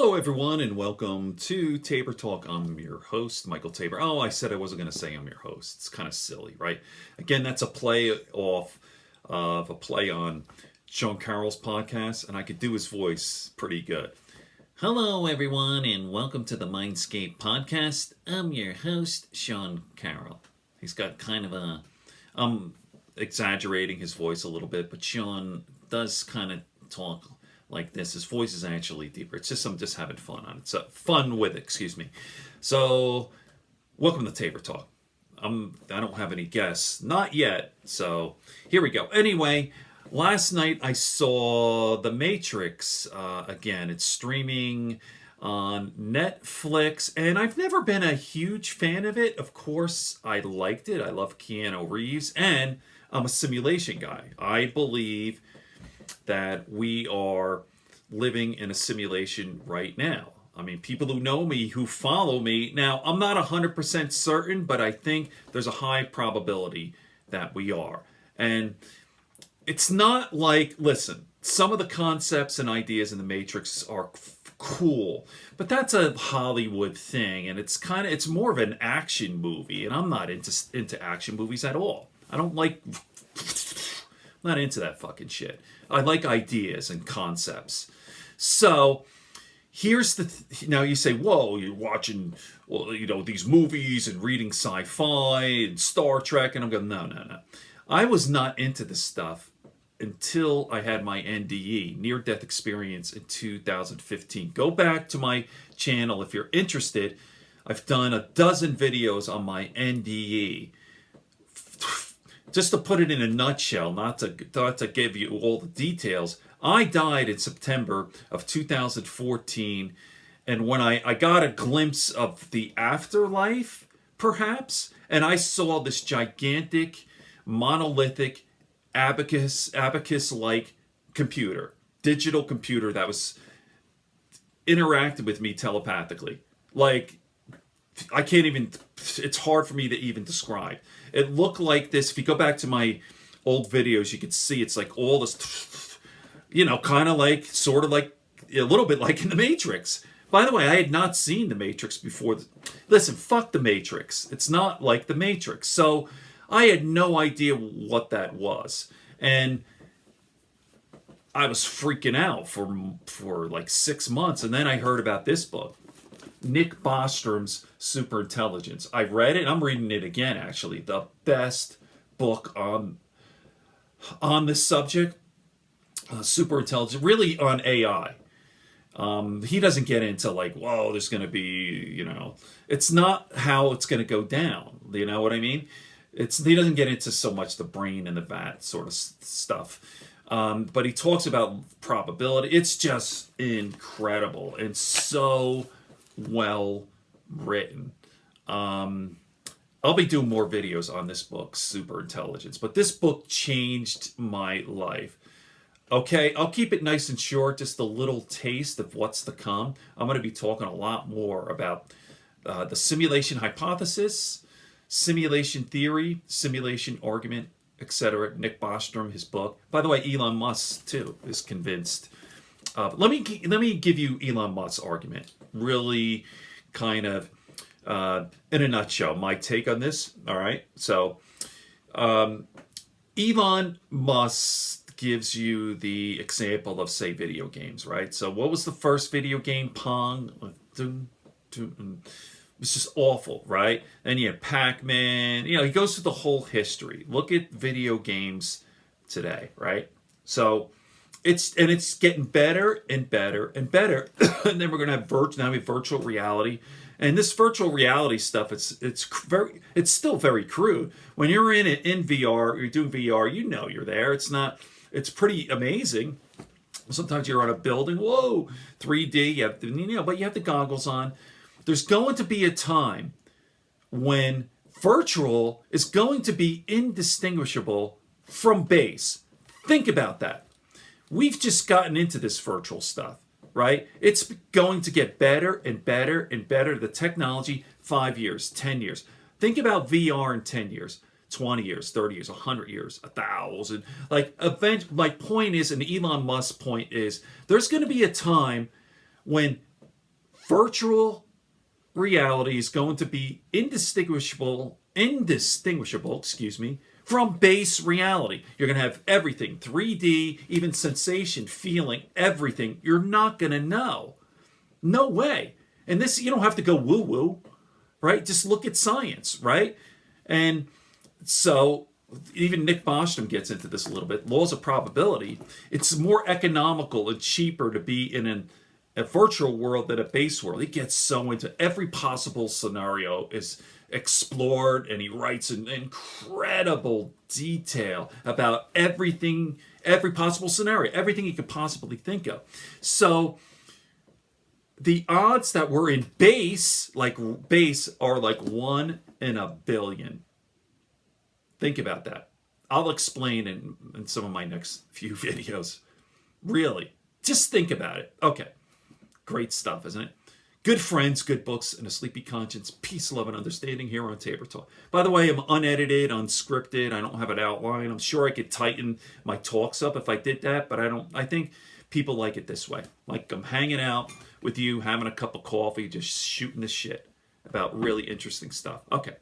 Hello, everyone, and welcome to Tabor Talk. I'm your host, Michael Tabor. Oh, I said I wasn't going to say I'm your host. It's kind of silly, right? Again, that's a play off of a play on Sean Carroll's podcast, and I could do his voice pretty good. Hello, everyone, and welcome to the Mindscape podcast. I'm your host, Sean Carroll. He's got kind of a... I'm exaggerating his voice a little bit, but Sean does kind of talk like this. His voice is actually deeper. It's just I'm just having fun on it. So fun with it, excuse me. So welcome to Tabor Talk. I don't have any guests, not yet. So here we go. Anyway, last night I saw The Matrix again. It's streaming on Netflix, and I've never been a huge fan of it. Of course, I liked it. I love Keanu Reeves, and I'm a simulation guy. I believe that we are living in a simulation right now. I mean, people who know me, who follow me, now I'm not 100% certain, but I think there's a high probability that we are. And it's not like, listen, some of the concepts and ideas in the Matrix are cool, but that's a Hollywood thing, and it's more of an action movie, and I'm not into action movies at all. I don't like... I'm not into that fucking shit. I like ideas and concepts. So here's now you say, whoa, you're watching, well, these movies and reading sci-fi and Star Trek, and I'm going, no. I was not into this stuff until I had my NDE, near-death experience, in 2015. Go back to my channel if you're interested. I've done a dozen videos on my NDE. Just to put it in a nutshell, not to give you all the details, I died in September of 2014, and when I got a glimpse of the afterlife, perhaps, and I saw this gigantic, monolithic, abacus-like computer, digital computer that was interacting with me telepathically. Like, I can't even, it's hard for me to even describe. It looked like this. If you go back to my old videos, you could see it's like all this, kind of like, sort of like, a little bit like in The Matrix. By the way, I had not seen The Matrix before. Listen, fuck The Matrix. It's not like The Matrix. So I had no idea what that was. And I was freaking out for like 6 months. And then I heard about this book, Nick Bostrom's SUPERINTELLIGENCE. I read it. I'm reading it again, actually. The best book on this subject. SUPERINTELLIGENCE, really on AI. He doesn't get into like, whoa, there's going to be, it's not how it's going to go down. You know what I mean? He doesn't get into so much the brain and the vat sort of stuff. But he talks about probability. It's just incredible and so well written. I'll be doing more videos on this book, SUPERINTELLIGENCE, but this book changed my life. Okay, I'll keep it nice and short, just a little taste of what's to come. I'm going to be talking a lot more about the simulation hypothesis, simulation theory, simulation argument, etc. Nick Bostrom, his book. By the way, Elon Musk, too, is convinced. Let me give you Elon Musk's argument. Really kind of in a nutshell, my take on this. All right. So Elon Musk gives you the example of, say, video games, right? So what was the first video game? Pong. It's just awful, right? Then you have Pac-Man. He goes through the whole history. Look at video games today, right? So it's getting better and better and better. And then we're going to have virtual reality. And this virtual reality stuff, it's still very crude. When you're in VR, you're doing VR, you're there. It's pretty amazing. Sometimes you're on a building, whoa, 3D, but you have the goggles on. There's going to be a time when virtual is going to be indistinguishable from base. Think about that. We've just gotten into this virtual stuff, right? It's going to get better and better and better. The technology, 5 years, 10 years. Think about VR in 10 years, 20 years, 30 years, 100 years, 1,000. My point is, and Elon Musk's point is, there's going to be a time when Virtual reality is going to be indistinguishable, excuse me, from base reality. You're going to have everything, 3D, even sensation, feeling, everything. You're not going to know. No way. And this, you don't have to go woo-woo, right? Just look at science, right? And so even Nick Bostrom gets into this a little bit. Laws of probability. It's more economical and cheaper to be in a virtual world than a base world. He gets so into every possible scenario is explored, and he writes in incredible detail about everything, every possible scenario, everything he could possibly think of. So the odds that we're in base are like 1 in a billion. Think about that. I'll explain in some of my next few videos. Really, just think about it. Okay, great stuff, isn't it? Good friends, good books, and a sleepy conscience. Peace, love, and understanding here on Tabor Talk. By the way, I'm unedited, unscripted. I don't have an outline. I'm sure I could tighten my talks up if I did that, but I don't. I think people like it this way. Like I'm hanging out with you, having a cup of coffee, just shooting the shit about really interesting stuff. Okay.